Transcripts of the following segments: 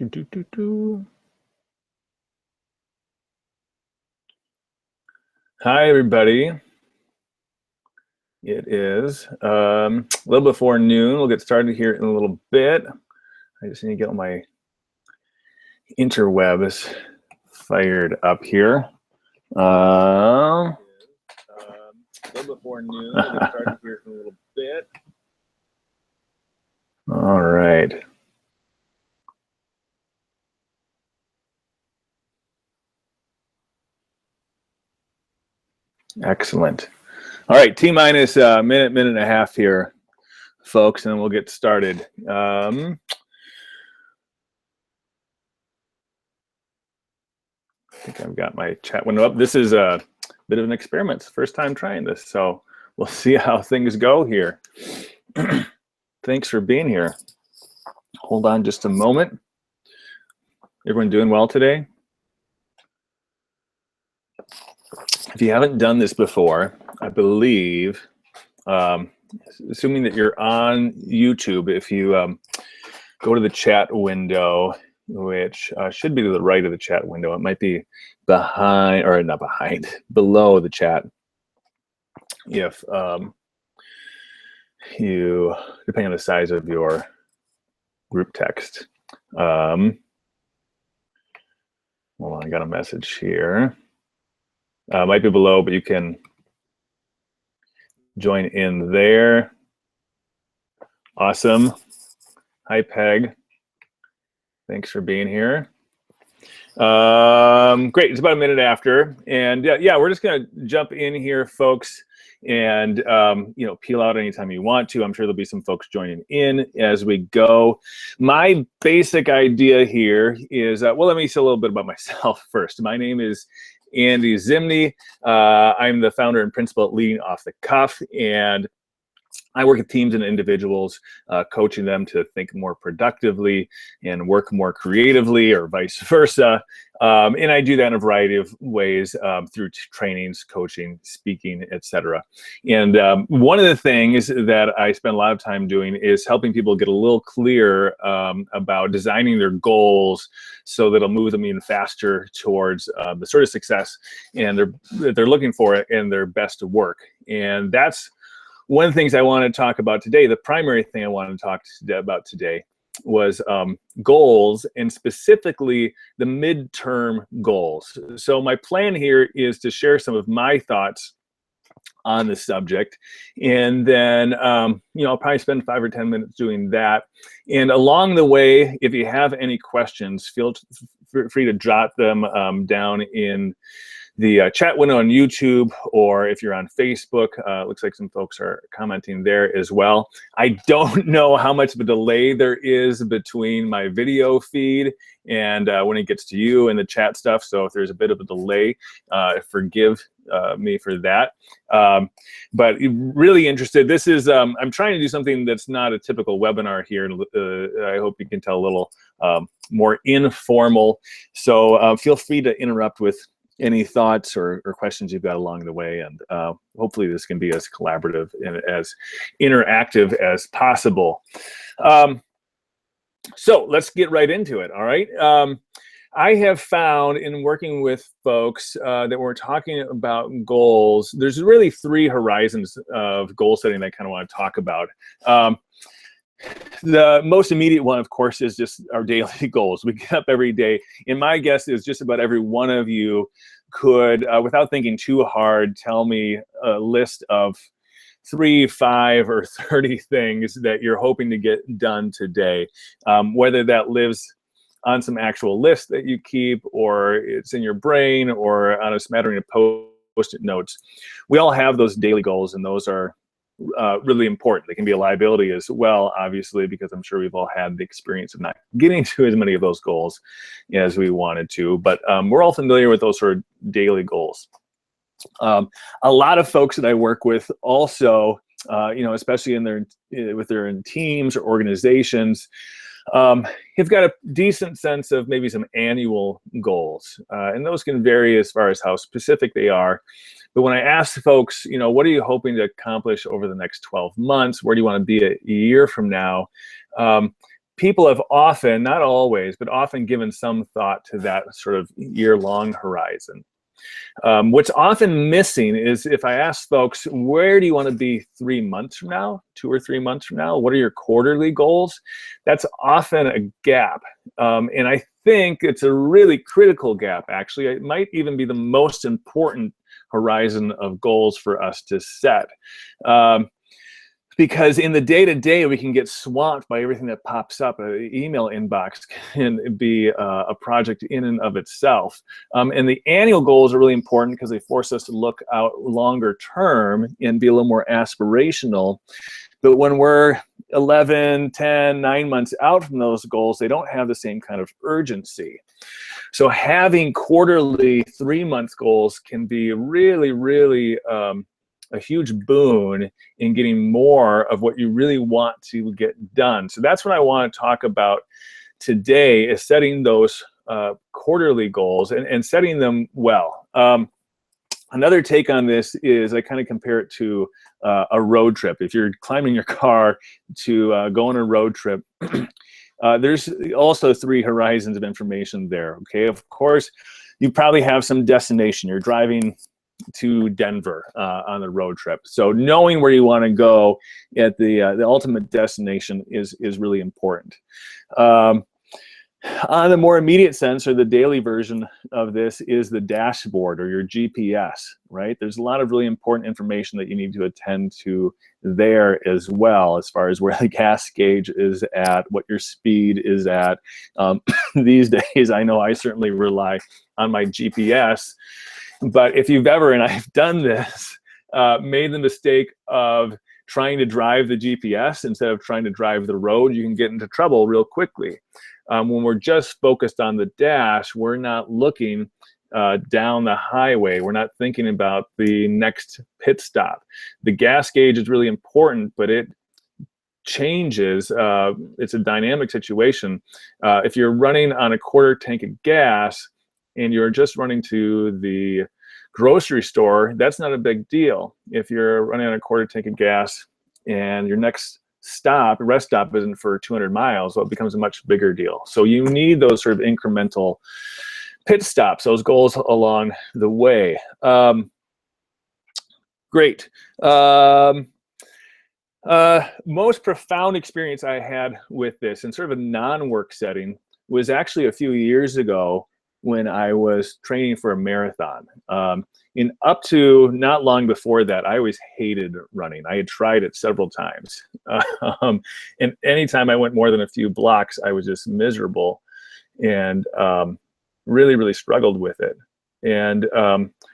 Hi, everybody. It is a little before noon. We'll get started here in a little bit. I just need to get all my interwebs fired up here. A little before noon. We'll get started here in a little bit. All right. Excellent. All right, T-minus a minute and a half here, folks, and then we'll get started. I think I've got my chat window up. This is a bit of an experiment. First time trying this, so we'll see how things go here. Thanks for being here. Hold on just a moment. Everyone doing well today? If you haven't done this before, I believe, assuming that you're on YouTube, if you go to the chat window, which should be to the right of the chat window, it might be behind, or not behind, below the chat. If you, depending on the size of your group text. Hold on, I got a message here. Might be below, but you can join in there. Awesome. Hi, Peg. Thanks for being here. Great, it's about a minute after. And yeah, we're just gonna jump in here, folks, and peel out anytime you want to. I'm sure there'll be some folks joining in as we go. My basic idea here is, well, let me say a little bit about myself first. My name is Andy Zimney. I'm the founder and principal at Leading Off the Cuff, and I work with teams and individuals, coaching them to think more productively and work more creatively, or vice versa. And I do that in a variety of ways, through trainings, coaching, speaking, etc. And one of the things that I spend a lot of time doing is helping people get a little clear about designing their goals so that it'll move them even faster towards the sort of success and that they're looking for in their best work. And that's one of the things I want to talk about today. The primary thing I wanted to talk about today was goals, and specifically the midterm goals. So my plan here is to share some of my thoughts on the subject, and then I'll probably spend 5 or 10 minutes doing that. And along the way, if you have any questions, feel free to jot them down in the chat window on YouTube, or if you're on Facebook. Looks like some folks are commenting there as well. I don't know how much of a delay there is between my video feed and when it gets to you and the chat stuff. So if there's a bit of a delay, forgive me for that. But really interested. This is, I'm trying to do something that's not a typical webinar here. I hope you can tell a little more informal. So feel free to interrupt with any thoughts or questions you've got along the way, and hopefully this can be as collaborative and as interactive as possible. So let's get right into it, all right? I have found in working with folks that we're talking about goals, there's really 3 horizons of goal setting that I kind of want to talk about. The most immediate one, of course, is just our daily goals. We get up every day, and my guess is just about every one of you could, without thinking too hard, tell me a list of 3, 5, or 30 things that you're hoping to get done today, whether that lives on some actual list that you keep, or it's in your brain, or on a smattering of post-it notes. We all have those daily goals, and those are really important. They can be a liability as well, obviously, because I'm sure we've all had the experience of not getting to as many of those goals as we wanted to. But we're all familiar with those sort of daily goals. A lot of folks that I work with also, especially with their teams or organizations, have got a decent sense of maybe some annual goals, and those can vary as far as how specific they are. But when I ask folks, what are you hoping to accomplish over the next 12 months? Where do you want to be a year from now? people have often, not always, but often given some thought to that sort of year-long horizon. What's often missing is if I ask folks, where do you want to be 3 months from now, 2 or 3 months from now? What are your quarterly goals? That's often a gap. And I think it's a really critical gap, actually. It might even be the most important horizon of goals for us to set. Because in the day-to-day, we can get swamped by everything that pops up. An email inbox can be a project in and of itself. And the annual goals are really important because they force us to look out longer term and be a little more aspirational. But when we're 11, 10, 9 months out from those goals, they don't have the same kind of urgency. So having quarterly 3-month goals can be really, really a huge boon in getting more of what you really want to get done. So that's what I want to talk about today, is setting those quarterly goals and setting them well. Another take on this is I kind of compare it to a road trip. If you're climbing your car to go on a road trip, there's also 3 horizons of information there, okay? Of course, you probably have some destination. You're driving to Denver on the road trip. So knowing where you want to go at the ultimate destination is really important. On the more immediate sense, or the daily version of this, is the dashboard or your GPS, right? There's a lot of really important information that you need to attend to there as well, as far as where the gas gauge is at, what your speed is at. These days, I know I certainly rely on my GPS. But if you've ever, and I've done this, made the mistake of trying to drive the GPS instead of trying to drive the road, you can get into trouble real quickly. When we're just focused on the dash, we're not looking down the highway. We're not thinking about the next pit stop. The gas gauge is really important, but it changes. It's a dynamic situation. If you're running on a quarter tank of gas, and you're just running to the grocery store, that's not a big deal. If you're running on a quarter tank of gas and your next stop, rest stop, isn't for 200 miles, well, it becomes a much bigger deal. So you need those sort of incremental pit stops, those goals along the way. Great. Most profound experience I had with this in sort of a non-work setting was actually a few years ago when I was training for a marathon. And up to not long before that, I always hated running. I had tried it several times. And anytime I went more than a few blocks, I was just miserable and really, really struggled with it. And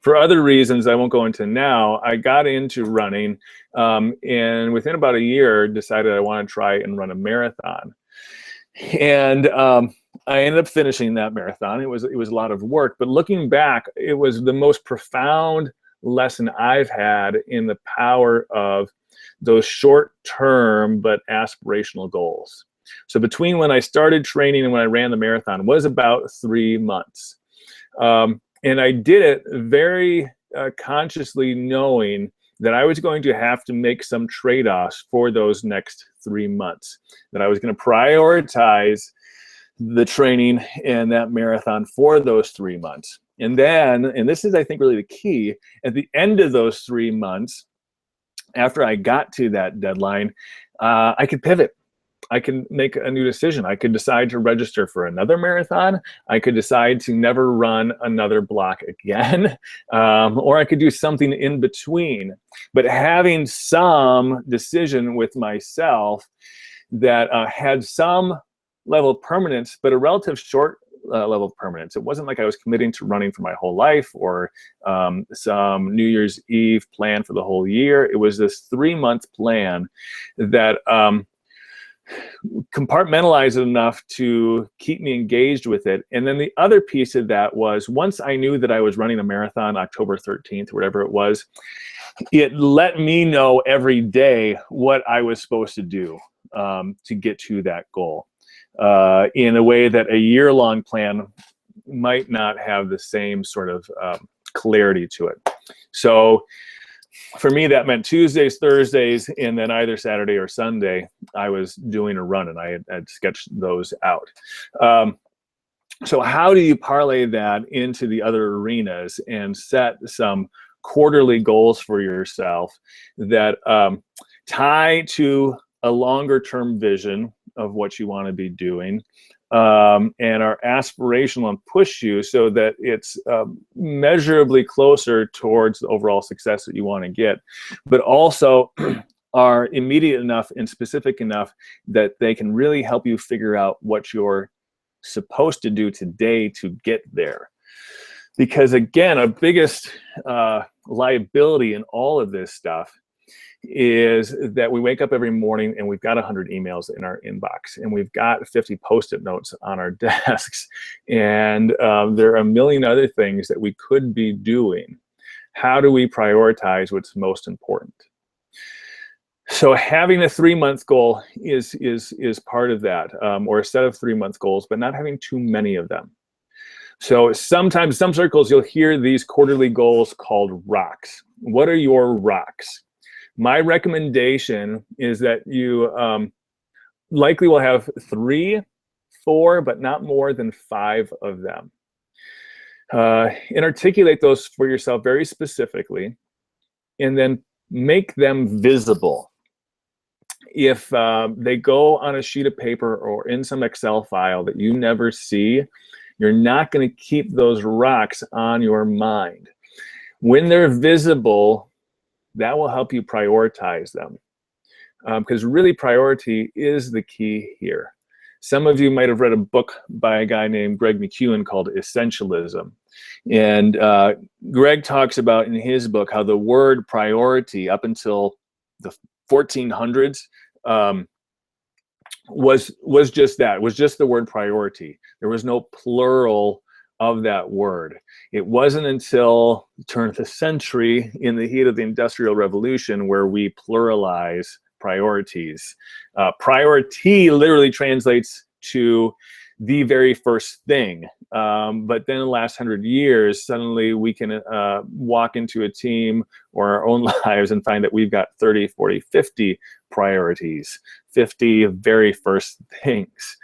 for other reasons I won't go into now, I got into running and within about a year decided I want to try and run a marathon. And I ended up finishing that marathon. It was a lot of work, but looking back, it was the most profound lesson I've had in the power of those short-term but aspirational goals. So between when I started training and when I ran the marathon was about 3 months. And I did it very consciously knowing that I was going to have to make some trade-offs for those next 3 months, that I was going to prioritize the training and that marathon for those 3 months. And then, and this is, I think, really the key, at the end of those 3 months, after I got to that deadline, I could pivot. I can make a new decision. I could decide to register for another marathon. I could decide to never run another block again, or I could do something in between. But having some decision with myself that had some level of permanence, but a relative short level of permanence. It wasn't like I was committing to running for my whole life or some New Year's Eve plan for the whole year. It was this 3-month plan that compartmentalized enough to keep me engaged with it. And then the other piece of that was, once I knew that I was running a marathon October 13th, whatever it was, it let me know every day what I was supposed to do to get to that goal in a way that a year-long plan might not have the same sort of clarity to it. So For me, that meant Tuesdays, Thursdays, and then either Saturday or Sunday, I was doing a run, and I had sketched those out. So how do you parlay that into the other arenas and set some quarterly goals for yourself that tie to a longer term vision of what you want to be doing, and are aspirational and push you so that it's measurably closer towards the overall success that you want to get, but also are immediate enough and specific enough that they can really help you figure out what you're supposed to do today to get there. Because again, our biggest liability in all of this stuff is that we wake up every morning and we've got 100 emails in our inbox, and we've got 50 post-it notes on our desks, and there are a million other things that we could be doing. How do we prioritize what's most important? So having a 3-month goal is part of that, or a set of 3-month goals, but not having too many of them. So sometimes, some circles, you'll hear these quarterly goals called rocks. What are your rocks? My recommendation is that you likely will have 3, 4, but not more than 5 of them. And articulate those for yourself very specifically, and then make them visible. If they go on a sheet of paper or in some Excel file that you never see, you're not going to keep those rocks on your mind. When they're visible, that will help you prioritize them, because really priority is the key here. Some of you might have read a book by a guy named Greg McKeown called Essentialism. And Greg talks about in his book how the word priority up until the 1400s was just that. It was just the word priority. There was no plural of that word. It wasn't until the turn of the century, in the heat of the Industrial Revolution, where we pluralize priorities. Priority literally translates to the very first thing. But then in the last 100 years, suddenly we can walk into a team or our own lives and find that we've got 30, 40, 50 priorities, 50 very first things.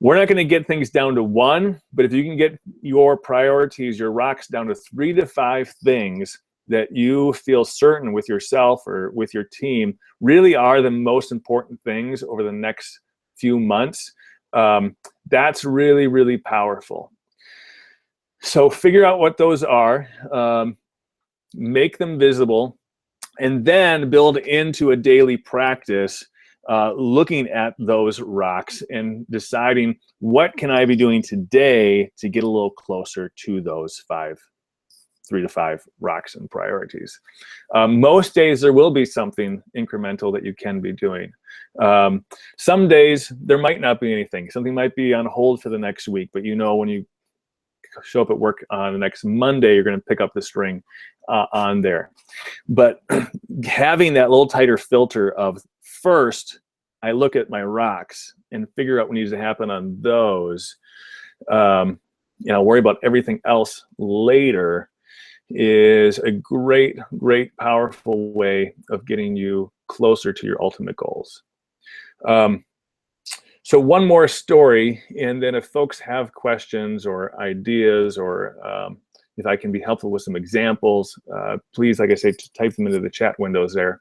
We're not going to get things down to 1, but if you can get your priorities, your rocks, down to 3 to 5 things that you feel certain with yourself or with your team really are the most important things over the next few months, that's really, really powerful. So figure out what those are, make them visible, and then build into a daily practice looking at those rocks and deciding what can I be doing today to get a little closer to those 3 to 5 rocks and priorities. Most days there will be something incremental that you can be doing. Some days there might not be anything. Something might be on hold for the next week, but you know when you show up at work on the next Monday, you're going to pick up the string on there. But having that little tighter filter of, first, I look at my rocks and figure out what needs to happen on those. Worry about everything else later is a great, great, powerful way of getting you closer to your ultimate goals. So one more story, and then if folks have questions or ideas, or if I can be helpful with some examples, please, like I say, type them into the chat windows there.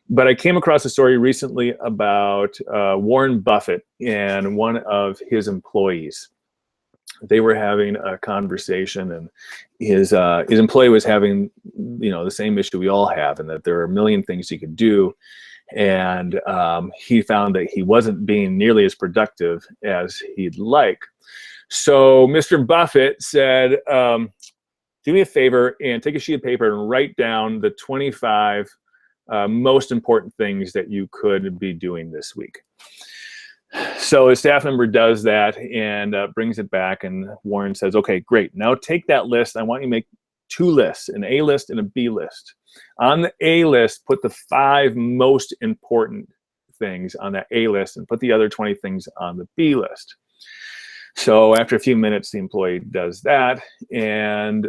But I came across a story recently about Warren Buffett and one of his employees. They were having a conversation, and his employee was having, the same issue we all have, and that there are a million things he could do. And he found that he wasn't being nearly as productive as he'd like. So Mr. Buffett said, do me a favor and take a sheet of paper and write down the 25 most important things that you could be doing this week. So a staff member does that and brings it back, and Warren says, okay, great. Now take that list. I want you to make 2 lists, an A list and a B list. On the A list, put the 5 most important things on that A list and put the other 20 things on the B list. So after a few minutes, the employee does that, and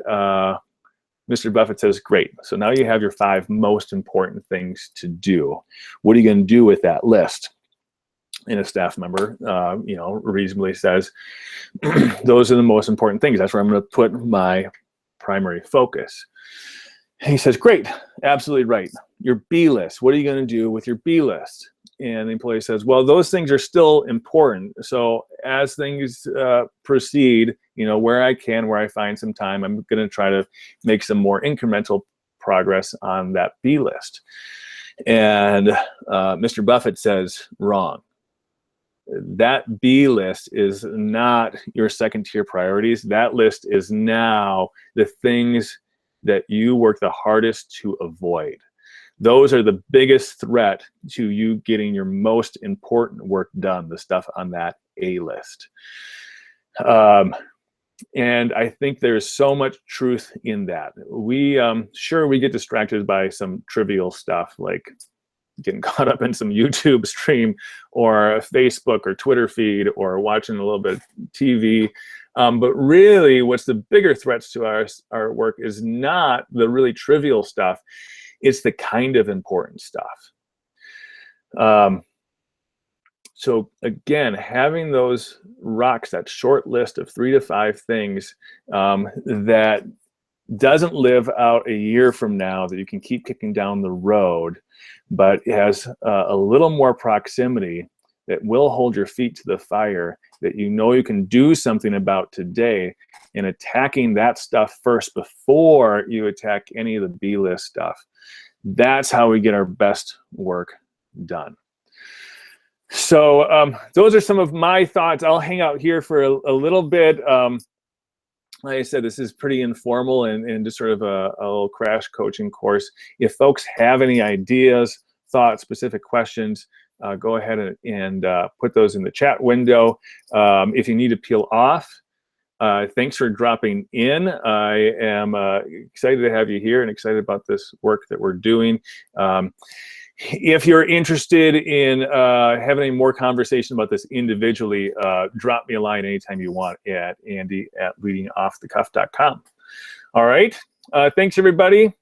Mr. Buffett says, great. So now you have your 5 most important things to do. What are you going to do with that list? And a staff member, reasonably says, those are the most important things. That's where I'm going to put my primary focus. And he says, great, absolutely right. Your B list, what are you going to do with your B list? And the employee says, well, those things are still important. So as things proceed, where I can, where I find some time, I'm going to try to make some more incremental progress on that B list. And Mr. Buffett says, wrong. That B list is not your second tier priorities. That list is now the things that you work the hardest to avoid. Those are the biggest threat to you getting your most important work done, the stuff on that A list. And I think there's so much truth in that. We get distracted by some trivial stuff like getting caught up in some YouTube stream or a Facebook or Twitter feed or watching a little bit of TV. But really, what's the bigger threats to our work is not the really trivial stuff. It's the kind of important stuff. So again, having those rocks, that short list of 3 to 5 things that doesn't live out a year from now, that you can keep kicking down the road, but has a little more proximity, that will hold your feet to the fire, that you can do something about today, and attacking that stuff first before you attack any of the B list stuff. That's how we get our best work done. So those are some of my thoughts. I'll hang out here for a little bit. Like I said, this is pretty informal and just sort of a little crash coaching course. If folks have any ideas, thoughts, specific questions, go ahead and put those in the chat window. If you need to peel off, thanks for dropping in. I am excited to have you here and excited about this work that we're doing. If you're interested in having more conversation about this individually, drop me a line anytime you want at andy@leadingoffthecuff.com. All right. Thanks, everybody.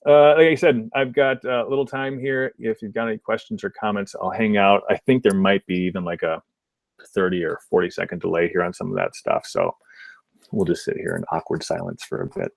Like I said, I've got a little time here. If you've got any questions or comments, I'll hang out. I think there might be even like a 30 or 40-second delay here on some of that stuff. So we'll just sit here in awkward silence for a bit.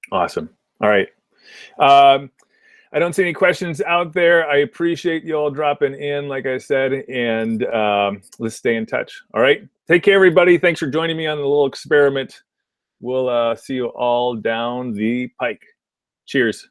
Awesome. All right. I don't see any questions out there. I appreciate you all dropping in, like I said, and let's stay in touch. All right. Take care, everybody. Thanks for joining me on the little experiment. We'll see you all down the pike. Cheers.